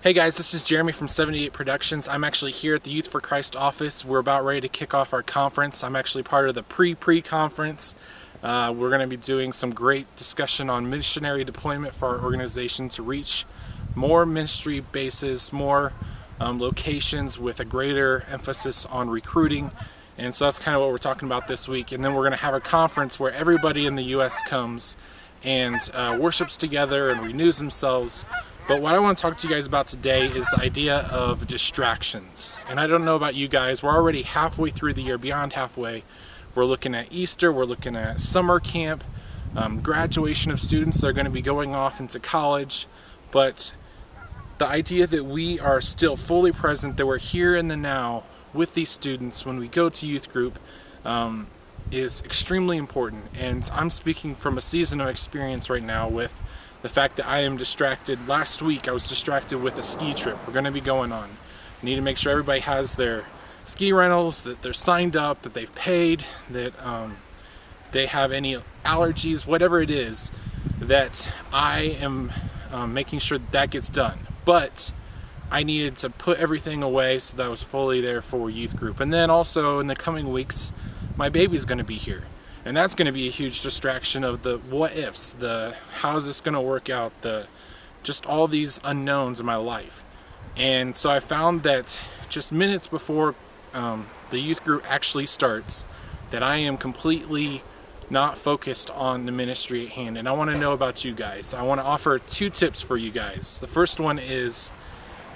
Hey guys, this is Jeremy from 78 Productions. I'm actually here at the Youth for Christ office. We're about ready to kick off our conference. I'm actually part of the pre-conference. We're going to be doing some great discussion on missionary deployment for our organization to reach more ministry bases, more locations with a greater emphasis on recruiting. And so that's kind of what we're talking about this week. And then we're going to have a conference where everybody in the U.S. comes and worships together and renews themselves. But what I want to talk to you guys about today is the idea of distractions. And I don't know about you guys, we're already halfway through the year, beyond halfway. We're looking at Easter, we're looking at summer camp, graduation of students that are going to be going off into college. But the idea that we are still fully present, that we're here in the now with these students when we go to youth group is extremely important. And I'm speaking from a season of experience right now with the fact that I am distracted. Last week I was distracted with a ski trip we're going to be going on. I need to make sure everybody has their ski rentals, that they're signed up, that they've paid, that they have any allergies, whatever it is, that I am making sure that gets done. But I needed to put everything away so that I was fully there for youth group. And then also in the coming weeks, my baby's going to be here. And that's going to be a huge distraction of the what ifs, the how is this going to work out, the just all these unknowns in my life. And so I found that just minutes before the youth group actually starts, that I am completely not focused on the ministry at hand. And I want to know about you guys. I want to offer 2 tips for you guys. The first one is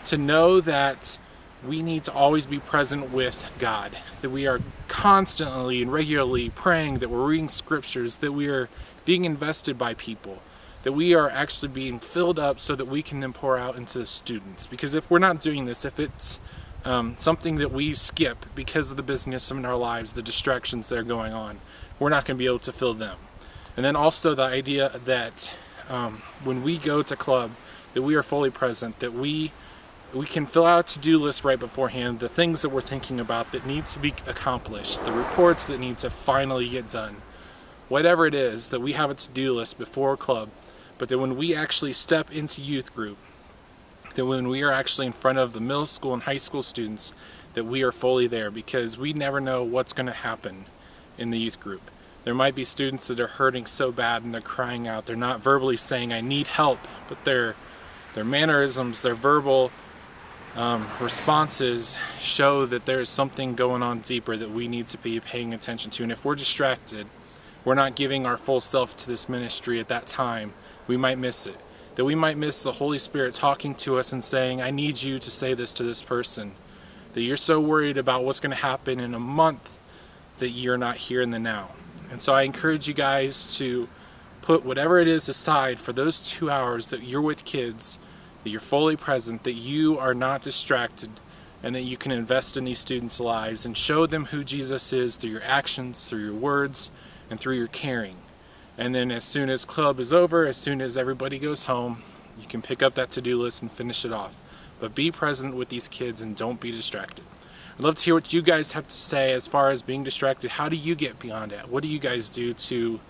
to know that we need to always be present with God, that we are constantly and regularly praying, that we're reading scriptures, that we are being invested by people, that we are actually being filled up so that we can then pour out into the students. Because if we're not doing this, if it's something that we skip because of the busyness in our lives, the distractions that are going on, we're not going to be able to fill them. And then also the idea that when we go to club, that we are fully present, that we can fill out a to-do list right beforehand, the things that we're thinking about that need to be accomplished, the reports that need to finally get done, whatever it is, that we have a to-do list before club, but that when we actually step into youth group, that when we are actually in front of the middle school and high school students, that we are fully there, because we never know what's going to happen in the youth group. There might be students that are hurting so bad and they're crying out. They're not verbally saying, I need help, but their mannerisms, their verbal responses show that there is something going on deeper that we need to be paying attention to. And if we're distracted, we're not giving our full self to this ministry at that time, we might miss it. That we might miss the Holy Spirit talking to us and saying, I need you to say this to this person. That you're so worried about what's going to happen in a month that you're not here in the now. And so I encourage you guys to put whatever it is aside for those 2 hours that you're with kids, that you're fully present, that you are not distracted, and that you can invest in these students' lives and show them who Jesus is through your actions, through your words, and through your caring. And then as soon as club is over, as soon as everybody goes home, you can pick up that to-do list and finish it off. But be present with these kids and don't be distracted. I'd love to hear what you guys have to say as far as being distracted. How do you get beyond it? What do you guys do to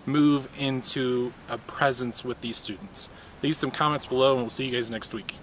move into a presence with these students? Leave some comments below and we'll see you guys next week.